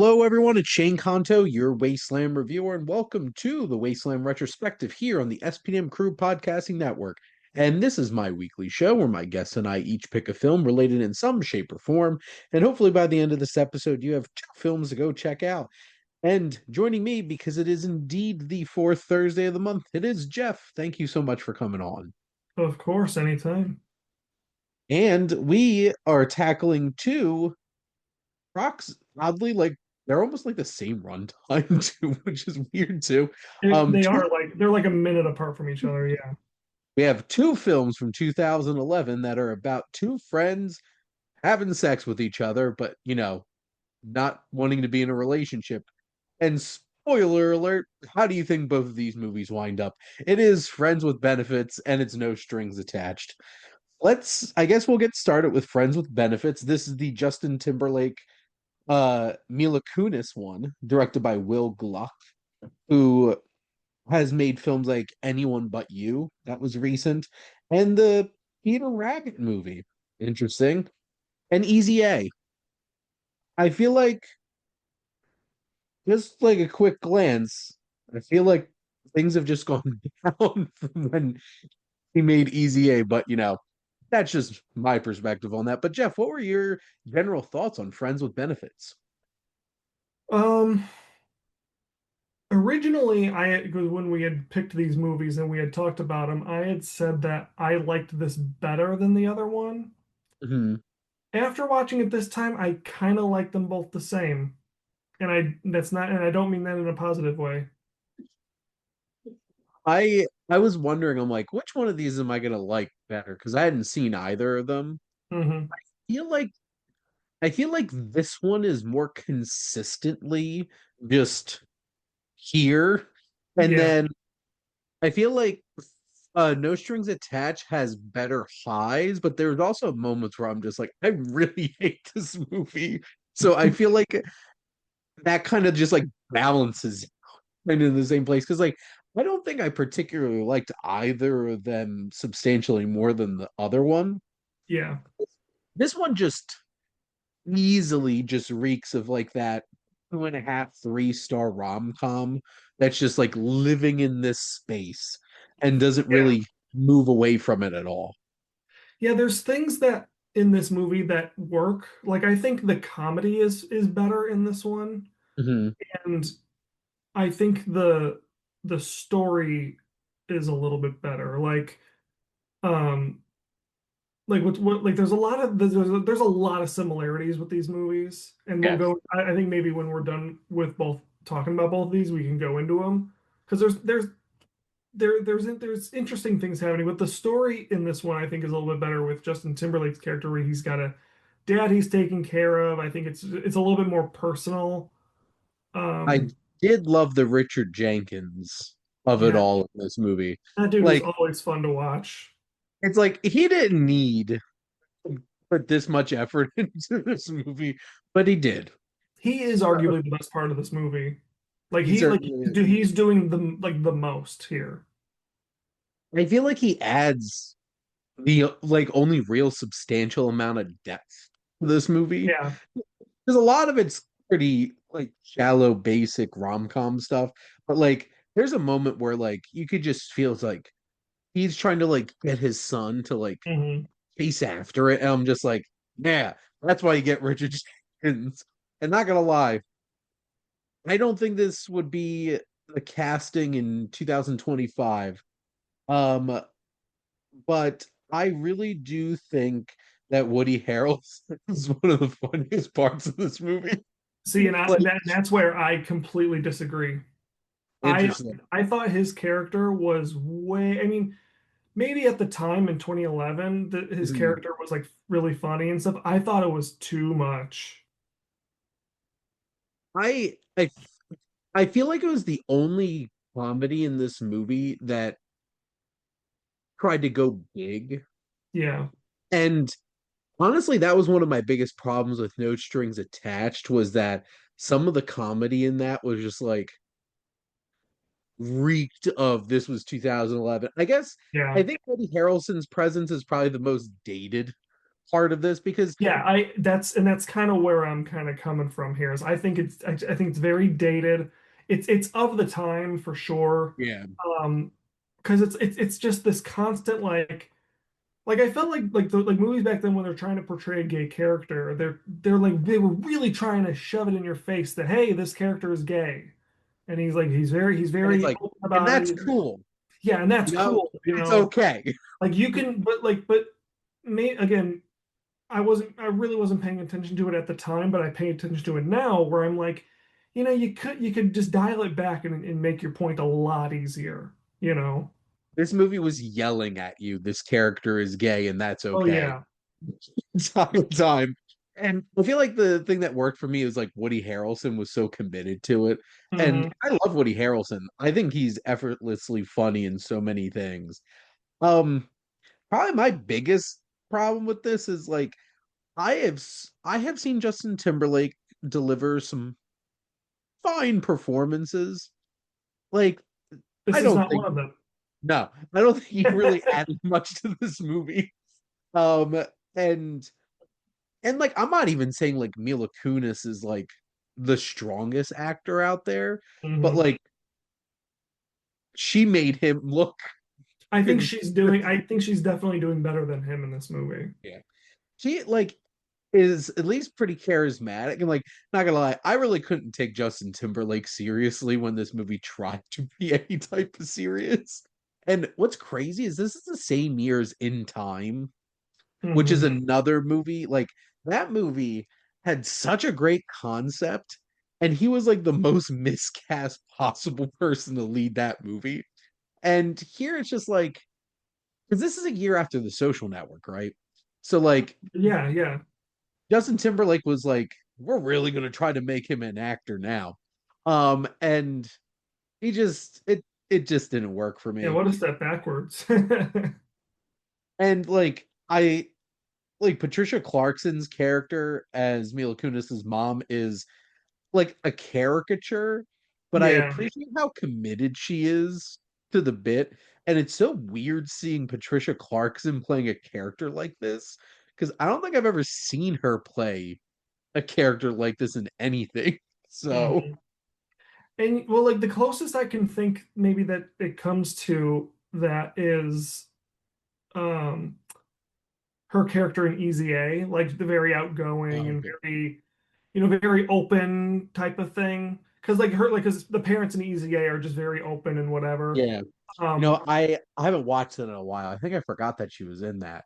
Hello, everyone. It's Shane Conto, your Wasteland Reviewer, and welcome to the Wasteland Retrospective here on the SPM Crew Podcasting Network. And this is my weekly show where my guests and I each pick a film related in some shape or form. And hopefully, by the end of this episode, you have two films to go check out. And joining me, because it is indeed the fourth Thursday of the month, it is Jeff. Thank you so much for coming on. Of course, anytime. And we are tackling two rocks, oddly, like they're almost like the same runtime too, which is weird too. They Two are like they're like a minute apart from each other. Yeah. We have two films from 2011 that are about two friends having sex with each other, but not wanting to be in a relationship. And spoiler alert, how do you think both of these movies wind up? It is Friends with Benefits and it's No Strings Attached. I guess we'll get started with Friends with Benefits. This is the Justin Timberlake Mila Kunis one, directed by Will Gluck, who has made films like Anyone But You, that was recent, and the Peter Rabbit movie, interesting, and Easy A. I feel like, just like a quick glance, I feel like things have just gone down from when he made Easy A, but that's just my perspective on that. But Jeff, what were your general thoughts on Friends with Benefits? Um, Originally, because when we had picked these movies and we had talked about them, I had said that I liked this better than the other one. Mhm. After watching it this time, I kind of like them both the same, and I don't mean that in a positive way. I was wondering, I'm like, which one of these am I gonna like better? Because I hadn't seen either of them. Hmm. Feel like I feel like this one is more consistently just here. And Yeah, then I feel like No Strings Attached has better highs, but there's also moments where I'm just like, I really hate this movie. So I feel like that kind of just like balances kind of in the same place. Because like I don't think I particularly liked either of them substantially more than the other one. yeah, This one just easily just reeks of like that 2.5, 3-star rom-com that's just like living in this space and doesn't yeah, really move away from it at all. yeah. There's things that in this movie that work. Like I think the comedy is better in this one, Hmm. and I think the story is a little bit better. Um like what like there's a lot of similarities with these movies, and we'll Yes. go. I think maybe when we're done with both talking about both of these, we can go into them because there's interesting things happening. But the story in this one, I think, is a little bit better with Justin Timberlake's character, where he's got a dad he's taking care of. I think it's a little bit more personal. I Um, did love the Richard Jenkins of it yeah, all in this movie. that dude is Like, always fun to watch. it's like he didn't need to put this much effort into this movie, but he did. He is arguably the best part of this movie. Like He certainly is. he's doing the most here. I feel like he adds the like only real substantial amount of depth to this movie Yeah. because a lot of it's pretty like shallow, basic rom-com stuff. But like, there's a moment where like you could just feel it's like he's trying to like get his son to like Hmm. chase after it, and I'm just like, yeah, that's why you get Richard Jenkins. And not gonna lie, I don't think this would be the casting in 2025. Um, but I really do think that Woody Harrelson is one of the funniest parts of this movie. See, Like, that's where I completely disagree. I interesting. I thought his character was way. I mean, maybe at the time in 2011, that his Mhm. character was like really funny and stuff. I thought it was too much. I I I feel like it was the only comedy in this movie that tried to go big. Yeah. And honestly, that was one of my biggest problems with No Strings Attached was that some of the comedy in that was just like reeked of this was 2011. I guess Yeah. I think Woody Harrelson's presence is probably the most dated part of this because Yeah, I that's kind of where I'm kind of coming from here is I think it's very dated. It's of the time for sure. yeah, Um, because it's just this constant like I felt like the like movies back then when they're trying to portray a gay character, they're like they were really trying to shove it in your face that hey, this character is gay. And he's and it's very like, open and about that's it. cool, Yeah, and that's you know, cool, you it's know. okay. Like you can but me again, I really wasn't paying attention to it at the time, but I pay attention to it now where I'm like, you could just dial it back and make your point a lot easier, you know. This movie was yelling at you. This character is gay, and that's Oh okay. yeah. Time and time. And I feel like the thing that worked for me is like Woody Harrelson was so committed to it. And Hmm. I love Woody Harrelson. I think he's effortlessly funny in so many things. Um, Probably my biggest problem with this is like I have seen Justin Timberlake deliver some fine performances. Like I This is don't not think one of them. no, I don't think he really added much to this movie. Um, and like I'm not even saying like Mila Kunis is like the strongest actor out there, but Hmm. like she made him look I think she's definitely doing better than him in this movie. yeah. She like is at least pretty charismatic and like not gonna lie, I really couldn't take Justin Timberlake seriously when this movie tried to be any type of serious. And what's crazy is this is the same year as In Time, which is Hmm. another movie. Like that movie had such a great concept, and he was like the most miscast possible person to lead that movie. And here it's just like, because this is a year after The Social Network, right? So like Yeah, yeah. Justin Timberlake was like, we're really gonna try to make him an actor now. And it just didn't work for Yeah, me. what a step backwards. And like I like Patricia Clarkson's character as Mila Kunis's mom is like a caricature, but I Yeah. appreciate how committed she is to the bit. And it's so weird seeing Patricia Clarkson playing a character like this because I don't think I've ever seen her play a character like this in anything. So, Mhm. And well, like the closest I can think maybe that it comes to that is um her character in Easy A, like the very outgoing and okay. very, very open type of thing. Because because the parents in Easy A are just very open and whatever. Yeah. Um, I haven't watched it in a while. I think I forgot that she was in that.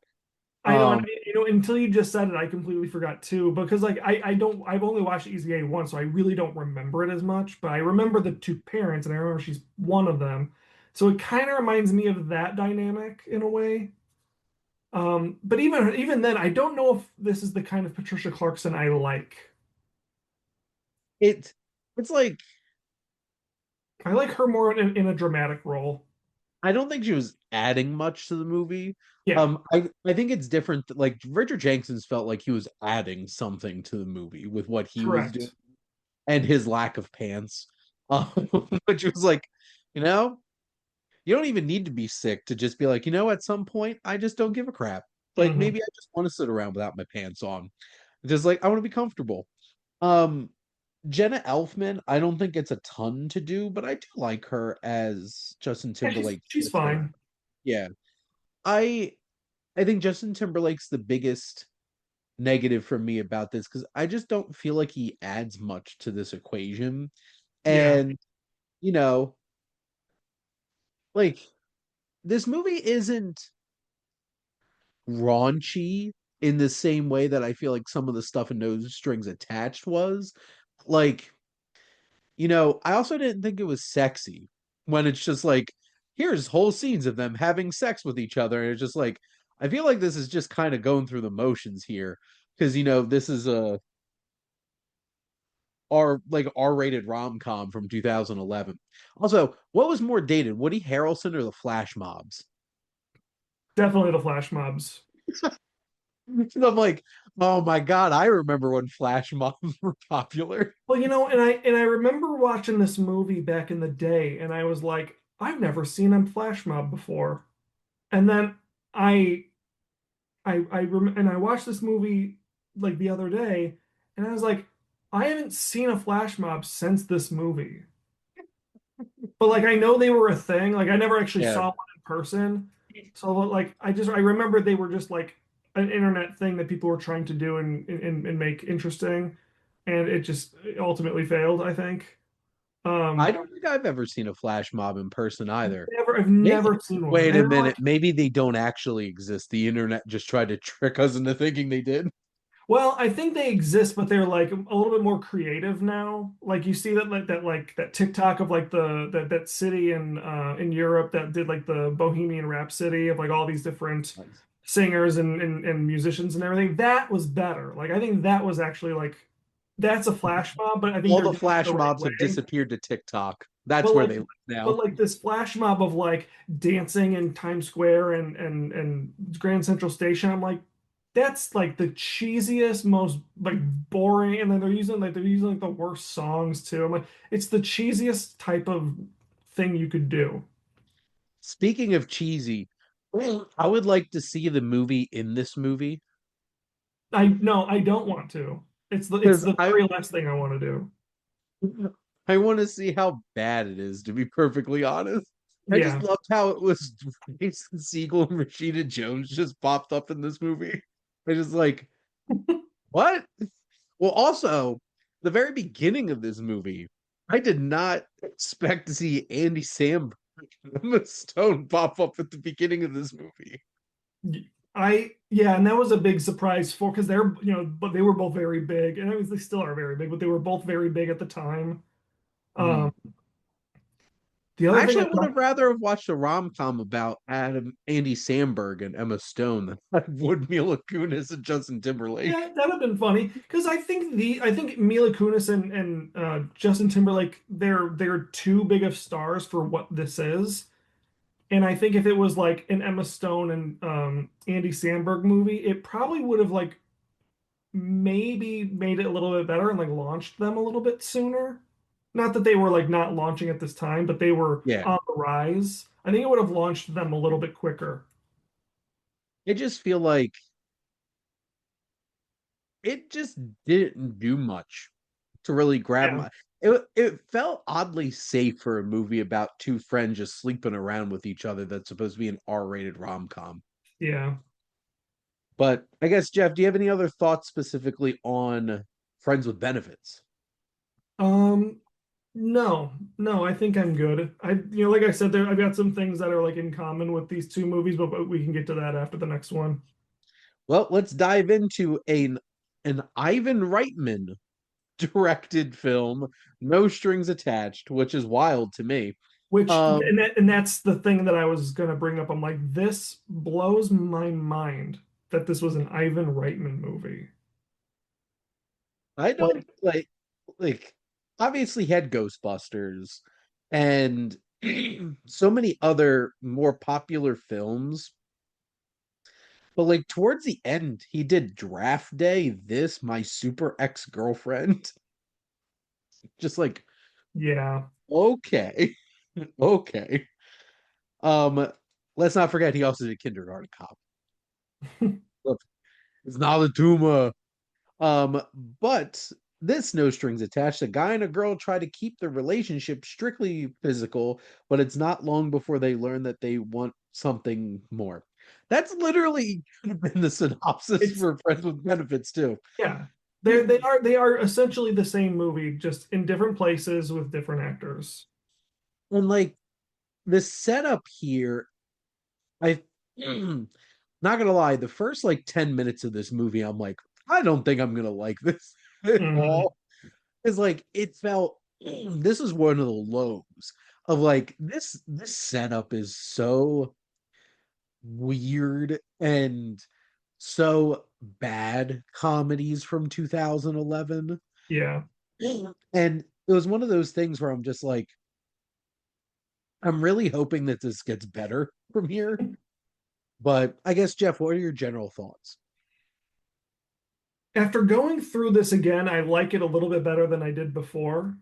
I know, and Um, until you just said it, I completely forgot too. Because like I don't, I've only watched Easy A once, so I really don't remember it as much. But I remember the two parents, and I remember she's one of them. So it kind of reminds me of that dynamic in a way. But even then, I don't know if this is the kind of Patricia Clarkson I like. it it's like I like her more in a dramatic role. I don't think she was adding much to the movie. Yeah, I think it's different. Like Richard Jenkins felt like he was adding something to the movie with what he was doing correct. and his lack of pants, um, which was like, you know, you don't even need to be sick to just be like, at some point, I just don't give a crap. Like Hmm. maybe I just want to sit around without my pants on. Just like I want to be comfortable. Um, Jenna Elfman, I don't think it's a ton to do, but I do like her as Justin Yeah, Timberlake's she's sister. fine. Yeah. I I think Justin Timberlake's the biggest negative for me about this because I just don't feel like he adds much to this equation. Yeah. And, you know, like this movie isn't raunchy in the same way that I feel like some of the stuff in No Strings Attached was. Like, I also didn't think it was sexy when it's just like, here's whole scenes of them having sex with each other. And it's just like, I feel like this is just kind of going through the motions here. Because, this is a R-rated rom-com from 2011. Also, what was more dated, Woody Harrelson or the Flash Mobs? Definitely the flash mobs. And I'm like, oh my God, I remember when Flash Mobs were popular. Well, and I remember watching this movie back in the day, and I was like, I've never seen a flash mob before. And then I and I watched this movie like the other day, and I was like, I haven't seen a flash mob since this movie. But like I know they were a thing. Like I never actually Yeah. saw one in person. So like I remember they were just like an internet thing that people were trying to do and make interesting. And it just ultimately failed, I think. I Um don't think I've ever seen a flash mob in person either. I've Maybe, never seen one. wait And a they're minute. like, Maybe they don't actually exist. The internet just tried to trick us into thinking they did. well, I think they exist, but they're like a little bit more creative now. Like you see that TikTok of like that city in Europe that did like the Bohemian Rhapsody of like all these different Nice. singers and musicians and everything. That was better. Like I think that was actually like that's a flash mob, but I think All they're the doing it flash the right mobs have way. disappeared to TikTok. That's But where like they live but now. like this flash mob of like dancing in Times Square and Grand Central Station, I'm like, that's like the cheesiest, most like boring, and then they're using like the worst songs too. I'm like, it's the cheesiest type of thing you could do. Speaking of cheesy, I would like to see the movie in this movie I no, I don't want to. It's because the I very last thing I want to do. I want to see how bad it is, to be perfectly honest. I just Yeah. loved how it was Jason Segel and Rashida Jones just popped up in this movie. I just like, what? Well, also, the very beginning of this movie, I did not expect to see Andy Samberg and Emma Stone pop up at the beginning of this movie. Yeah, and that was a big surprise for because they're but they were both very big, and I mean they still are very big, but they were both very big at the time. Hmm. Um, the other thing Actually, I I would have rather have watched a rom-com about Andy Samberg and Emma Stone than I would Mila Kunis and Justin Timberlake. yeah, that would have been funny because I think Mila Kunis and Justin Timberlake they're too big of stars for what this is. And I think if it was like an Emma Stone and Andy Samberg movie, it probably would have like maybe made it a little bit better and like launched them a little bit sooner. Not that they were like not launching at this time, but they were Yeah, on the rise. I think it would have launched them a little bit quicker. I just feel like it just didn't do much to really grab Yeah, my. It felt oddly safe for a movie about two friends just sleeping around with each other that's supposed to be an R-rated rom-com. yeah. But I guess Jeff, do you have any other thoughts specifically on Friends with Benefits? Um, no, no, I think I'm good. Like I said, I've got some things that are like in common with these two movies, but we can get to that after the next one. Well, let's dive into an Ivan Reitman directed film, No Strings Attached, which is wild to me. Which Um, and that's the thing that I was gonna bring up. I'm like, this blows my mind that this was an Ivan Reitman movie. I Like, don't like obviously had Ghostbusters and so many other more popular films. But like towards the end, he did Draft Day, this, My Super Ex-Girlfriend. Just like, yeah. okay. Okay. Um, let's not forget he also did Kindergarten Cop. Look, it's not a tumor. Um, but this No Strings Attached, a guy and a girl try to keep the relationship strictly physical, but it's not long before they learn that they want something more. That's literally been the synopsis It's for Friends with Benefits too. yeah. And They are essentially the same movie, just in different places with different actors. like the setup here, I not gonna lie, the first like 10 minutes of this movie, I'm like, I don't think I'm gonna like this at Mhm. all. It's like it felt this is one of the lows of like this setup is so weird and so bad comedies from 2011. Yeah. And it was one of those things where I'm just like, I'm really hoping that this gets better from here. But I guess Jeff, what are your general thoughts? After going through this again, I like it a little bit better than I did before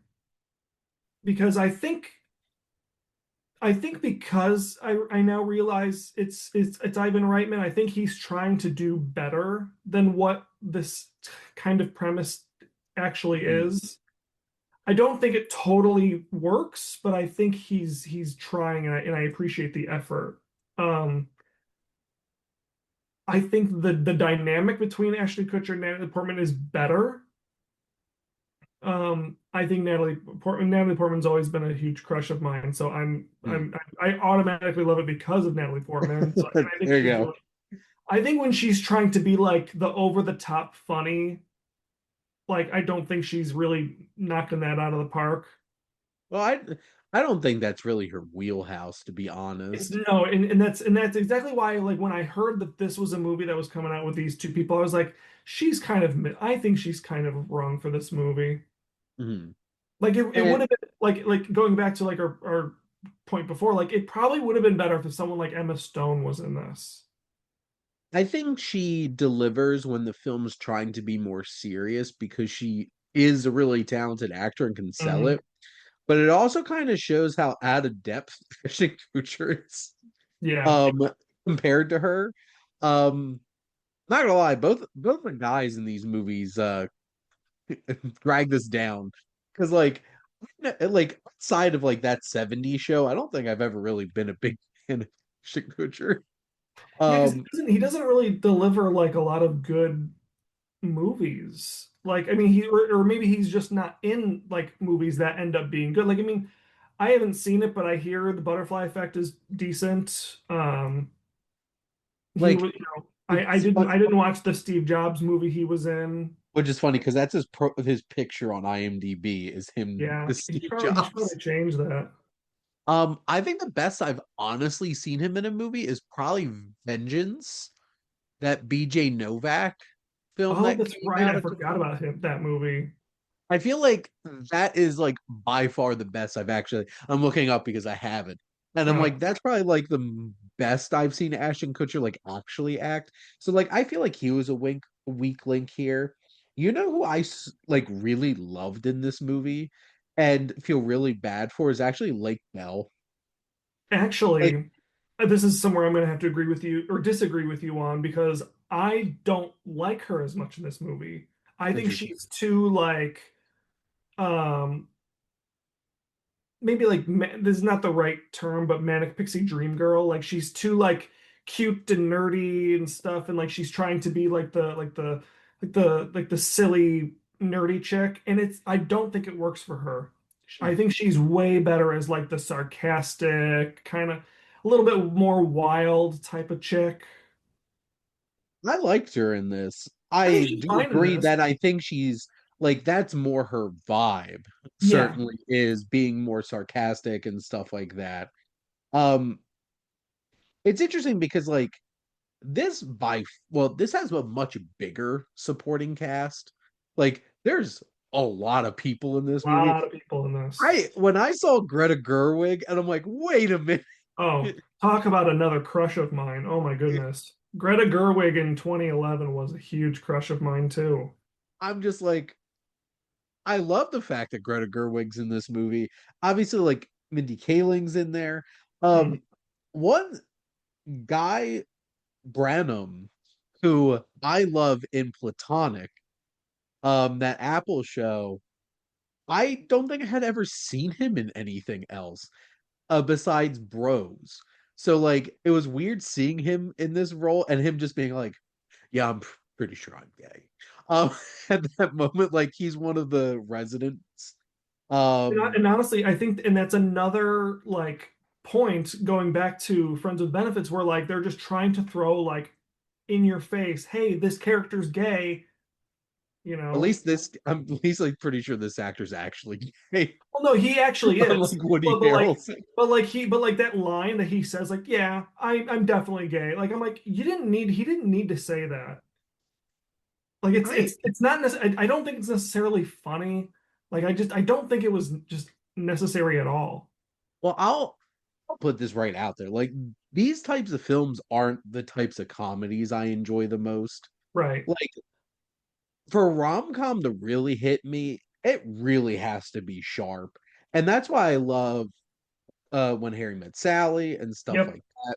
because I think because I now realize it's Ivan Reitman, I think he's trying to do better than what this kind of premise actually Mhm. is. I don't think it totally works, but I think he's trying, and I appreciate the effort. Um, I think the dynamic between Ashley Kutcher and Natalie Portman is better. I think Natalie Portman's always been a huge crush of mine, so I automatically love it because of Natalie Portman. So and I think There you she's go. really I think when she's trying to be like the over the top funny, like I don't think she's really knocking that out of the park. Well, I don't think that's really her wheelhouse, to be It's honest. no, and that's exactly why like when I heard that this was a movie that was coming out with these two people, I was like, I think she's kind of wrong for this movie. Mhm. Like it would And have been like going back to like our point before, like it probably would have been better if someone like Emma Stone was in this. I think she delivers when the film's trying to be more serious because she is a really talented actor and can sell Mhm. it. But it also kind of shows how out of depth Ashton Kutcher is, Yeah. um, compared to her. Um, Not gonna lie, both the guys in these movies drag this down because like outside of like that '70s show, I don't think I've ever really been a big fan of Ashton Kutcher. Yeah, because Um, he doesn't really deliver like a lot of good movies. Like, I mean, or maybe he's just not in like movies that end up being good. Like, I mean, I haven't seen it, but I hear the Butterfly Effect is decent. He like was, it's I didn't watch the Steve Jobs movie he was in. which is funny because that's his picture on IMDb is him Yeah, as Steve he should Jobs. probably change that. I think the best I've honestly seen him in a movie is probably Vengeance, that BJ Novak film Oh, that that's came right. out I a forgot couple. about that movie. I feel like that is like by far the best I'm looking up because I haven't. And I'm Uh, like, that's probably like the best I've seen Ashton Kutcher like actually act. So like I feel like he was a weak link here. You know who like really loved in this movie and feel really bad for is actually Lake Bell. Like, Actually, this is somewhere I'm going to have to agree with you or disagree with you on because I don't like her as much in this movie. I think interesting. she's too like um maybe like this is not the right term, but manic pixie dream girl. Like she's too like cute and nerdy and stuff, and like she's trying to be like the silly nerdy chick, and it's I don't think it works for her. I think she's way better as like the sarcastic kind of a little bit more wild type of chick. I liked her in this. I think I she's do fine in agree this. that I think she's like that's more her vibe, Yeah. certainly is being more sarcastic and stuff like that. Um it's interesting because like this has a much bigger supporting cast. Like there's a lot of people in this A movie. lot of people in this. I when I saw Greta Gerwig and I'm like, wait a minute. Oh, talk about another crush of mine. Oh my goodness. Greta Gerwig in 2011 was a huge crush of mine too. I'm just like I love the fact that Greta Gerwig's in this movie. Obviously, like Mindy Kaling's in there. Mhm. One guy, Branham, who I love in Platonic, that Apple show. I don't think I had ever seen him in anything else besides Bros. So like it was weird seeing him in this role and him just being like, "Yeah, pretty sure I'm gay." Um, at that moment, like he's one of the residents. Um, And honestly, I think, and that's another like point going back to Friends with Benefits, where like they're just trying to throw like in your face, hey, this character's gay, you at know. least this, I'm at least like pretty sure this actor's actually gay, Well, no, he actually is, unlike Woody but Harrelson. but like that line that he says, like, yeah, I'm definitely gay. Like, I'm like, he didn't need to say that. Like I it's not I don't think it's necessarily funny. Like I don't think it was just necessary at all. well, I'll put this right out there. Like these types of films aren't the types of comedies I enjoy the most. Right. Like for a rom-com to really hit me, it really has to be sharp. And that's why I love When Harry Met Sally and stuff Yep. like that.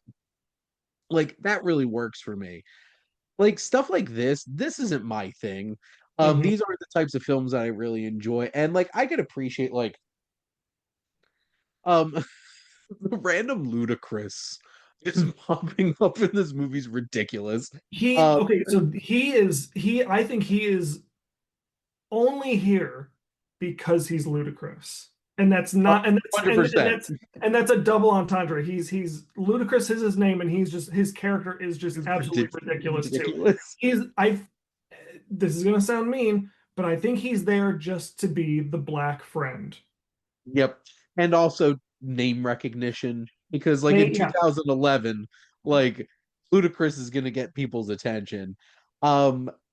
Like that really works for me. Like stuff like this isn't my thing. Hmm. These aren't the types of films that I really enjoy. And like I could appreciate like um the random ludicrous just popping up in this movie's ridiculous. He Um okay, so he I think he is only here because he's ludicrous. And that's not and that's and 100%. that's a double entendre. He's ludicrous is his name and he's just his character is just It's absolutely ridiculous too. ridiculous. He's I This is gonna sound mean, but I think he's there just to be the black friend. Yep. And also name recognition because like in Yeah, 2011, like Ludacris is gonna get people's attention.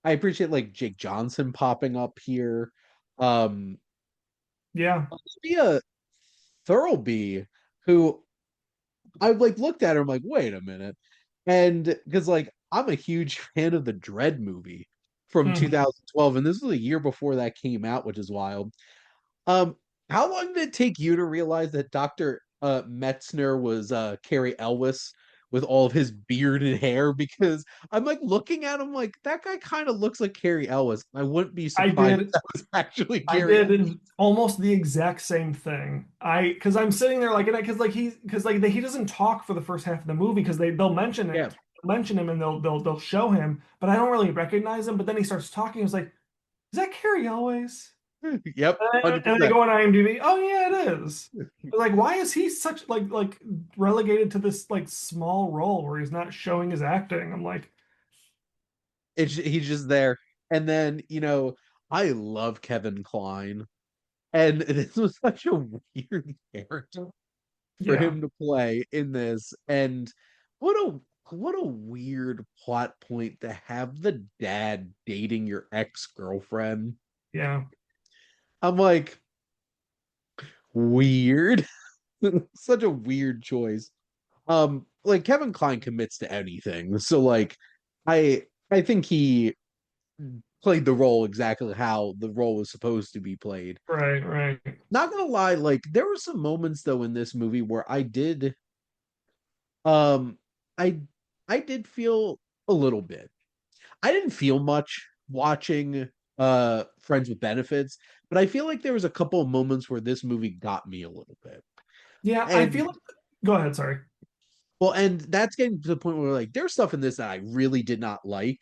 I appreciate like Jake Johnson popping up here. Um yeah, Mia Thirlby, who I like looked at her, I'm like, wait a minute. And because like I'm a huge fan of the Dread movie from mhm. 2012, and this was a year before that came out, which is wild. Um, how long did it take you to realize that Dr. Metzner was Carrie Elwes with all of his beard and hair? Because I'm like looking at him like that guy kind of looks like Carrie Elwes. I wouldn't be I surprised if did. that was actually I Carrie Elwes. did almost the exact same thing. Because I'm sitting there like, because like he doesn't talk for the first half of the movie because they'll Yeah. mention him and they'll show him, but I don't really recognize him. But then he starts talking. It's like, is that Carrie Elways? Yep, And I 100%. go on IMDb. Oh yeah, it is. But like, why is he such like relegated to this like small role where he's not showing his acting? I'm like, He's just there. And then, I love Kevin Kline. And this was such a weird character for yeah, him to play in this. And what a what a weird plot point to have the dad dating your ex-girlfriend. yeah, I'm like, weird. Such a weird choice. Like Kevin Kline commits to anything. So like I think he played the role exactly how the role was supposed to be played. right, right, Not gonna lie, like there were some moments though in this movie where um I I did feel a little bit. I didn't feel much watching Friends with Benefits, but I feel like there was a couple of moments where this movie got me a little bit. yeah. I And feel like. Go ahead. Sorry. well, and that's getting to the point where like there's stuff in this that I really did not like,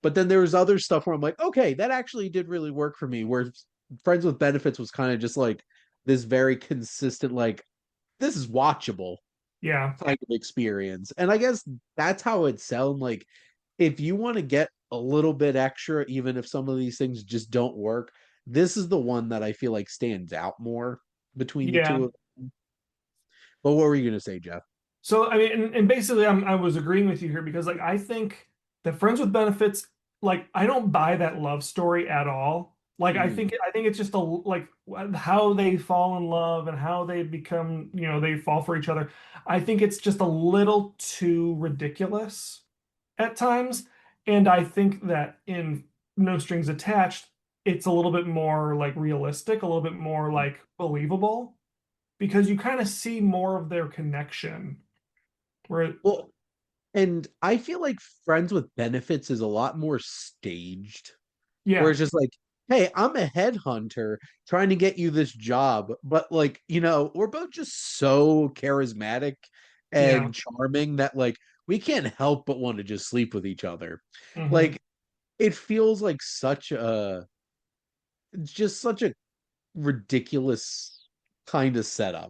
but then there was other stuff where I'm like, okay, that actually did really work for me. Where Friends with Benefits was kind of just like this very consistent, like this is watchable Yeah, kind of experience. And I guess that's how it sounds like if you want to get a little bit extra, even if some of these things just don't work, this is the one that I feel like stands out more between the two yeah. of them. But what were you gonna say, Jeff? So I mean, and basically, I was agreeing with you here because like I think that Friends with Benefits, like I don't buy that love story at all. Like Mhm. I think it's just a like how they fall in love and how they become, they fall for each other. I think it's just a little too ridiculous at times, and I think that in No Strings Attached, it's a little bit more like realistic, a little bit more like believable because you kind of see more of their connection. Where Well, and I feel like Friends with Benefits is a lot more staged, where Yeah, it's just like, hey, I'm a headhunter trying to get you this job, but like, we're both just so charismatic yeah, and charming that like we can't help but want to just sleep with each other. hmm, Like it feels like just such a ridiculous kind of setup.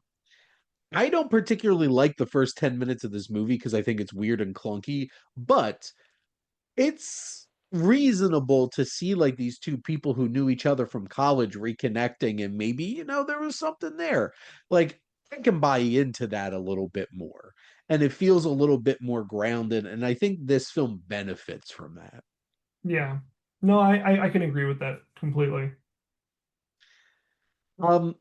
I don't particularly like the first 10 minutes of this movie because I think it's weird and clunky, but it's reasonable to see like these two people who knew each other from college reconnecting and maybe, there was something there. Like I can buy into that a little bit more. And it feels a little bit more grounded. And I think this film benefits from that. yeah. No, I can agree with that completely. Um,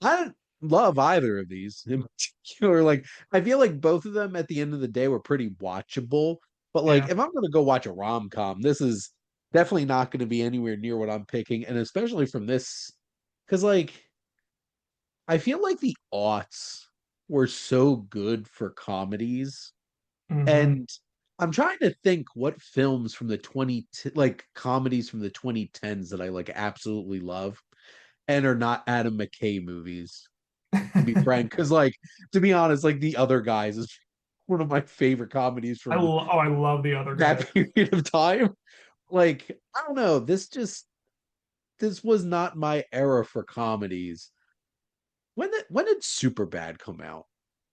I don't love either of these in particular. Like, I feel like both of them at the end of the day were pretty watchable. But like, Yeah, if I'm gonna go watch a rom-com, this is definitely not going to be anywhere near what I'm picking, and especially from this, because like I feel like the aughts. were so good for comedies. Hmm. And I'm trying to think what films from the like comedies from the 2010s that I like absolutely love and are not Adam McKay movies, to be frank. Because like to be honest, like The Other Guys is one of my favorite comedies from I love the other guy. that period of time. Like, I don't know, this was not my era for comedies. When did Superbad come out?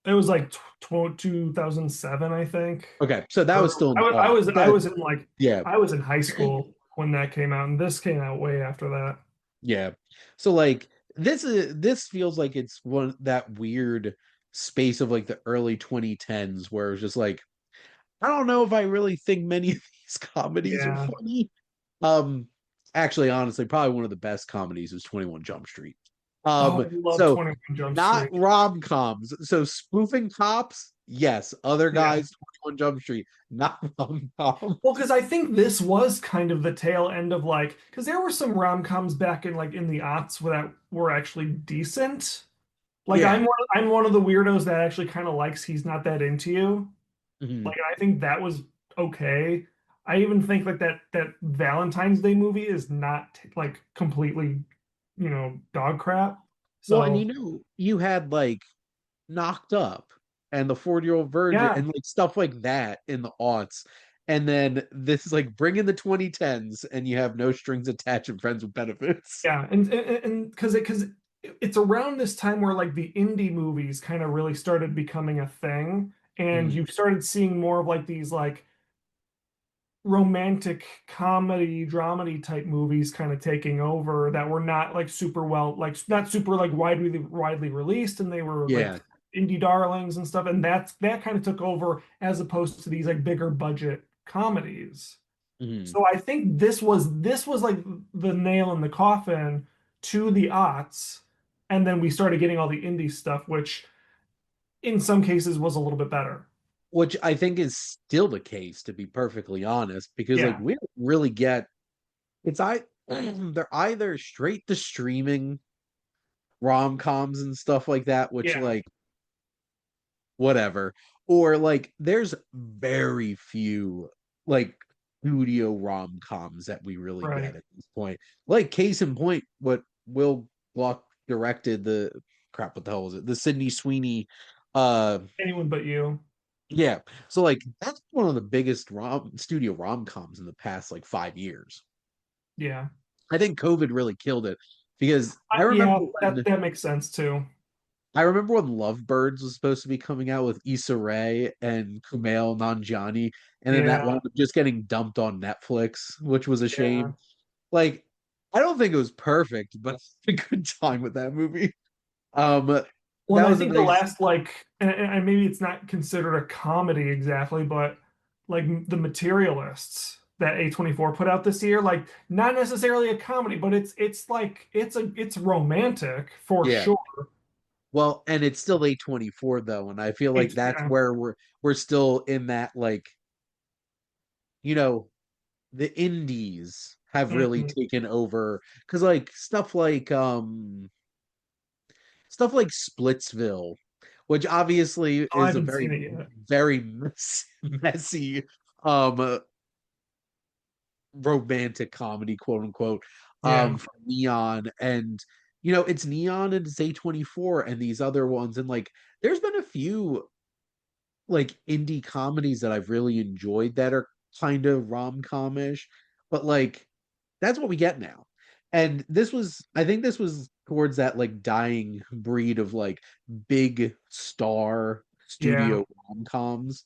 It was like 2007, I think. Okay, so that was Or still in the I aughts. was in like Yeah, I was in high school when that came out, and this came out way after that. yeah. So like this feels like it's one that weird space of like the early 2010s where it's just like I don't know if I really think many of these comedies are Yeah. funny. Um Actually honestly probably one of the best comedies is 21 Jump Street. Oh, I love So 21 Jump not Street. rom-coms. So spoofing cops, yes. Other Yeah. guys 21 Jump Street, not rom-com. Well, because I think this was kind of the tail end of like, because there were some rom-coms back in like in the aughts that were actually decent. Like Yeah. I'm one of the weirdos that actually kind of likes He's Not That Into You. Mhm. Like, and I think that was okay. I even think like that Valentine's Day movie is not like completely, dog crap. Well, and So you had like Knocked Up and the 40-Year-Old Virgin yeah, and like stuff like that in the aughts. And then this is like bring in the 2010s and you have No Strings Attached and Friends with Benefits. yeah, and because it's around this time where like the indie movies kind of really started becoming a thing, and Mhm. you started seeing more of like these like romantic comedy dramedy type movies kind of taking over that were not like super well like not super like widely released, and they were like Yeah. indie darlings and stuff, and that kind of took over as opposed to these like bigger budget comedies. Mhm. So I think this was like the nail in the coffin to the aughts, and then we started getting all the indie stuff, which in some cases was a little bit better. Which I think is still the case, to be perfectly honest, because like Yeah, we don't really get it's I they're either straight to streaming rom-coms and stuff like that, which yeah, like whatever. Or like there's very few like studio rom-coms that we really right. get at this point. Like case in point, what Will Block directed the crap, what the hell was it? The Sydney Sweeney Anyone but you. yeah. So like that's one of the biggest studio rom-coms in the past like 5 years. Yeah. I think COVID really killed it because Yeah, that makes sense too. I remember when Lovebirds was supposed to be coming out with Issa Rae and Kumail Nanjiani, and then that Yeah, wound up just getting dumped on Netflix, which was a yeah. shame. Like, I don't think it was perfect, but I had a good time with that movie. Well, and That I was a think the nice, last like, and maybe it's not considered a comedy exactly, but like the Materialists that A24 put out this year, like not necessarily a comedy, but it's like it's romantic for yeah. sure. Well, and it's still A24 though, and I feel like that's Yeah. where we're still in that like, you know, the indies have really Mhm. taken over because like stuff like Splitsville, which obviously Oh, I is a haven't very, seen it yet. very messy, um, romantic comedy, quote unquote, Yeah, from Neon. And, you know, it's Neon and it's A24 and these other ones. And like, there's been a few like indie comedies that I've really enjoyed that are kind of rom-com-ish, but like that's what we get now. And I think this was towards that like dying breed of like big star yeah. studio rom-coms.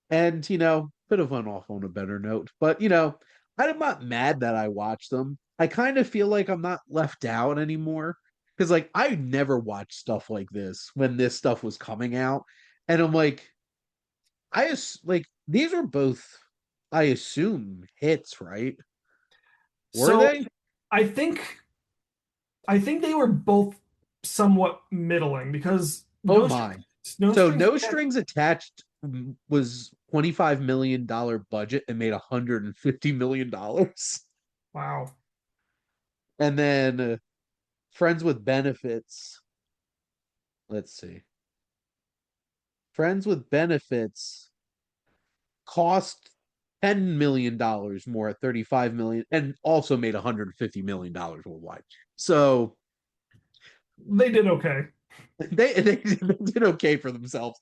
And could have went off on a better note. But I'm not mad that I watched them. I kind of feel like I'm not left out anymore. Because like I never watched stuff like this when this stuff was coming out. And I'm like, like these are both, I assume, hits, right? Were So they? I think I think they were both somewhat middling because Oh my. No So Strings No Attached. Strings Attached was $25 million budget and made $150 million. Wow. And then Friends with Benefits, let's see. Friends with Benefits cost $10 million more at 35 million and also made $150 million worldwide. So They did okay. they did okay for themselves.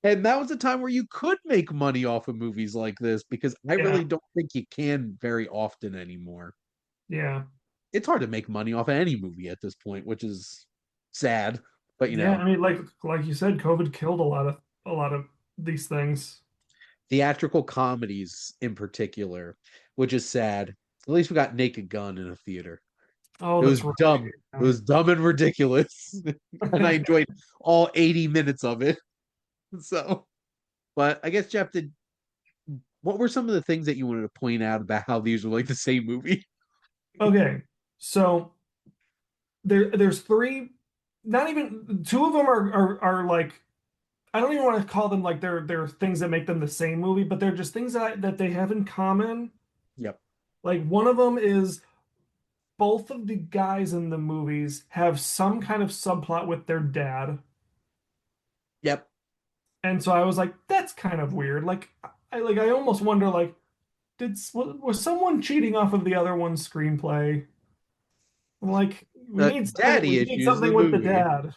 And that was a time where you could make money off of movies like this because I Yeah, really don't think you can very often anymore. yeah, It's hard to make money off of any movie at this point, which is sad. But yeah. I mean, like you said, COVID killed a lot of these things. theatrical comedies in particular, which is sad. At least we got Naked Gun in a theater. Oh, It was that's right. dumb. It was dumb and ridiculous. And I enjoyed all 80 minutes of it. So, but I guess Jeff, what were some of the things that you wanted to point out about how these were like the same movie? Okay, so there's three, not even two of them are like I don't even want to call them like they're things that make them the same movie, but they're just things that they have in common. Yep. Like one of them is both of the guys in the movies have some kind of subplot with their dad. Yep. And so I was like, that's kind of weird. I almost wonder like was someone cheating off of the other one's screenplay? I'm like, we Daddy need issues, the something with the movie. dad.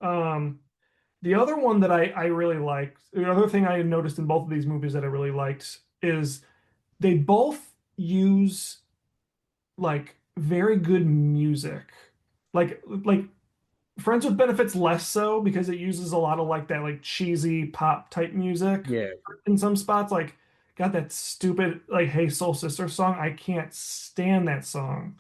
Um, the other one that I really liked, the other thing I noticed in both of these movies that I really liked is they both use like very good music. Like Friends with Benefits less so because it uses a lot of like that like cheesy pop type music Yeah. in some spots. Like got that stupid like Hey Soul Sister song. I can't stand that song.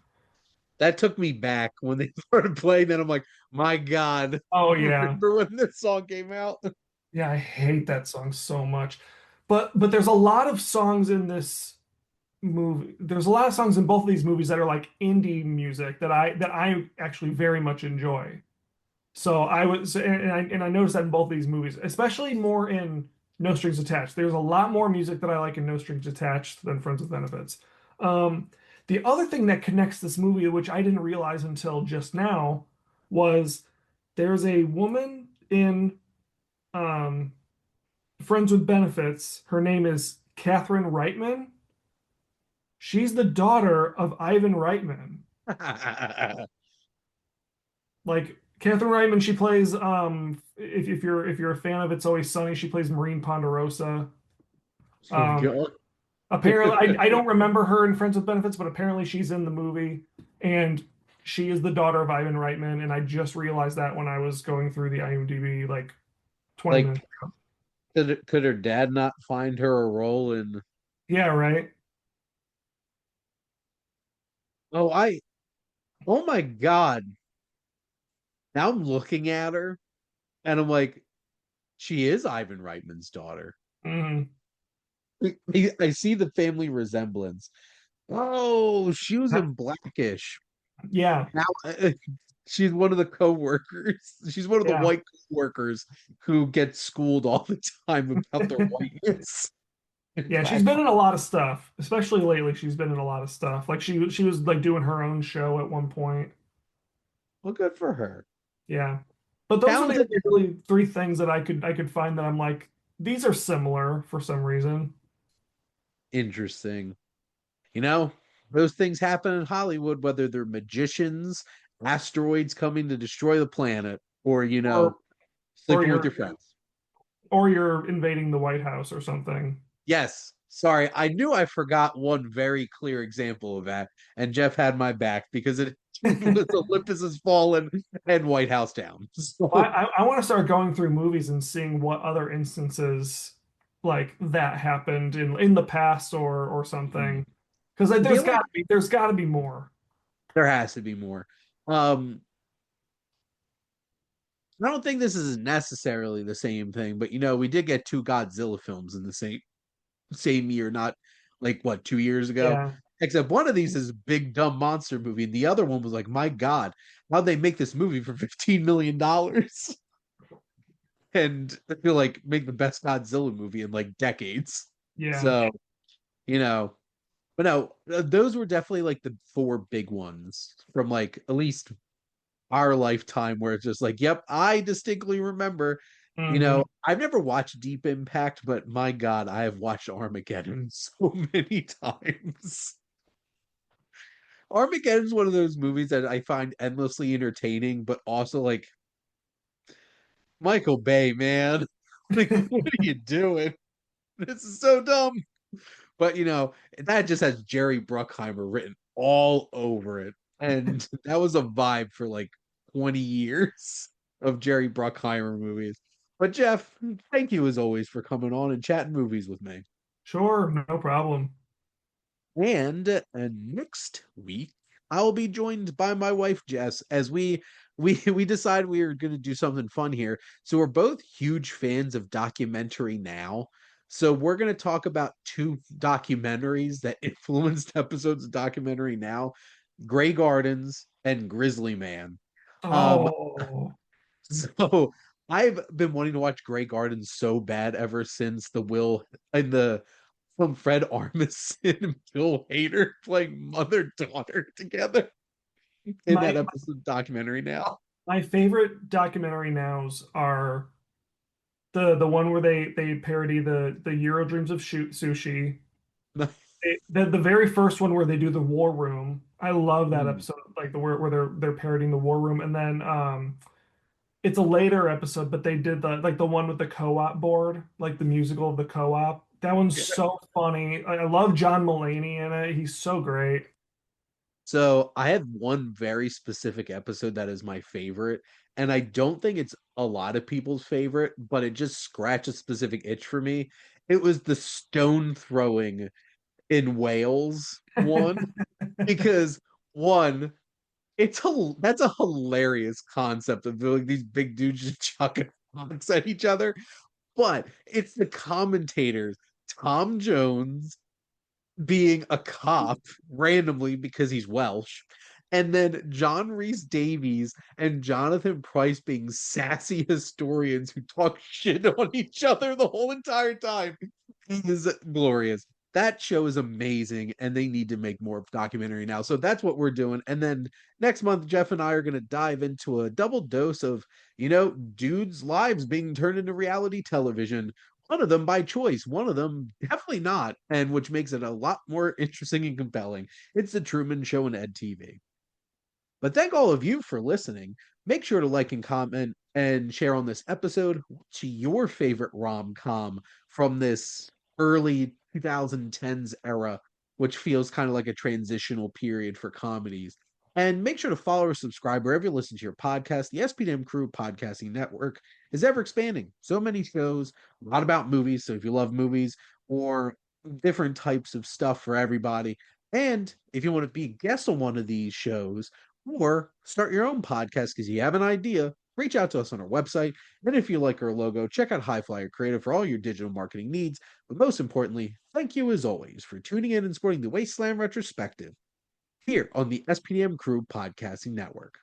That took me back when they started playing that. I'm like, my God. Oh yeah. Remember when this song came out? Yeah, I hate that song so much. But there's a lot of songs in this movie. There's a lot of songs in both of these movies that are like indie music that I actually very much enjoy. So I was and I noticed that in both of these movies, especially more in No Strings Attached. There's a lot more music that I like in No Strings Attached than Friends with Benefits. Um, the other thing that connects this movie, which I didn't realize until just now, was there's a woman in um, Friends with Benefits. Her name is Catherine Reitman. She's the daughter of Ivan Reitman. Like Catherine Reitman, she plays if you're a fan of It's Always Sunny, she plays Maureen Ponderosa. Oh my Um, God. apparently, I don't remember her in Friends with Benefits, but apparently she's in the movie, and she is the daughter of Ivan Reitman. And I just realized that when I was going through the IMDb like 20 Like, minutes ago. could her dad not find her a role in? Yeah, right. Oh, oh my God. Now I'm looking at her and I'm like, she is Ivan Reitman's daughter. Mhm. I see the family resemblance. Oh, she was in Blackish. Yeah, Now she's one of the co-workers. She's one of the yeah, white co-workers who get schooled all the time about their whiteness in yeah. She's been Blackish. in a lot of stuff, especially lately. She's been in a lot of stuff. Like she was like doing her own show at one point. Well, good for her. Yeah. But those are the Talented, only really three things that I could find that I'm like, these are similar for some reason. interesting. You know, those things happen in Hollywood, whether they're magicians, asteroids coming to destroy the planet, or, Or or sleeping with you're your friends. or you're invading the White House or something. Yes. Sorry, I knew I forgot one very clear example of that, and Jeff had my back because it was Olympus Has Fallen and White House Down. Well, So, I want to start going through movies and seeing what other instances like that happened in the past or something. Because I there's feel got like to be there's got to be more. there has to be more. Um, I don't think this is necessarily the same thing, but we did get two Godzilla films in the same year, not like what, 2 years ago. Yeah. Except one of these is a big dumb monster movie, and the other one was like, my God, how'd they make this movie for $15 million? And I feel like make the best Godzilla movie in like decades. Yeah. So, you know, but no, those were definitely like the four big ones from like at least our lifetime where it's just like, yep, I distinctly remember Hmm. I've never watched Deep Impact, but my God, I have watched Armageddon so many times. Armageddon's one of those movies that I find endlessly entertaining, but also like Michael Bay, man. Like, what are you doing? This is so dumb. But that just has Jerry Bruckheimer written all over it. And that was a vibe for like 20 years of Jerry Bruckheimer movies. But Jeff, thank you as always for coming on and chatting movies with me. Sure, no problem. And next week, I'll be joined by my wife Jess as we decide we are going to do something fun here. So we're both huge fans of documentary now. So we're going to talk about two documentaries that influenced episodes of documentary now, Grey Gardens and Grizzly Man. Um, Oh, so I've been wanting to watch Grey Gardens so bad ever since the Will and the from Fred Armisen and Bill Hader playing mother daughter together in that my episode documentary now. my favorite documentary nows are the one where they parody the Euro Dreams of Sushi. The very first one where they do the War Room. I love that Hmm. episode, like the where they're parodying the War Room, and then it's a later episode, but they did the one with the co-op board, like the musical of the co-op. That one's so funny. I love John Mulaney in it. He's so great. So I have one very specific episode that is my favorite, and I don't think it's a lot of people's favorite, but it just scratched a specific itch for me. It was the stone throwing in Wales one because one, that's a hilarious concept of like these big dudes just chucking rocks at each other, but it's the commentators, Tom Jones being a cop randomly because he's Welsh, and then John Rhys Davies and Jonathan Pryce being sassy historians who talk shit on each other the whole entire time is glorious. That show is amazing, and they need to make more documentary now. So that's what we're doing. And then next month, Jeff and I are going to dive into a double dose of, dudes' lives being turned into reality television. One of them by choice, one of them definitely not, and which makes it a lot more interesting and compelling. It's the Truman Show and Ed TV. But thank all of you for listening. Make sure to like and comment and share on this episode. What's your favorite rom com from this early 2010s era, which feels kind of like a transitional period for comedies? And make sure to follow or subscribe wherever you listen to your podcast. The SPDM Crew Podcasting Network is ever expanding. So many shows, a lot about movies. So if you love movies or different types of stuff for everybody, and if you want to be a guest on one of these shows, or start your own podcast because you have an idea, reach out to us on our website. And if you like our logo, check out HiFlyer Creative for all your digital marketing needs. But most importantly, thank you as always for tuning in and supporting the Wasteland Retrospective here on the SPDM Crew Podcasting Network.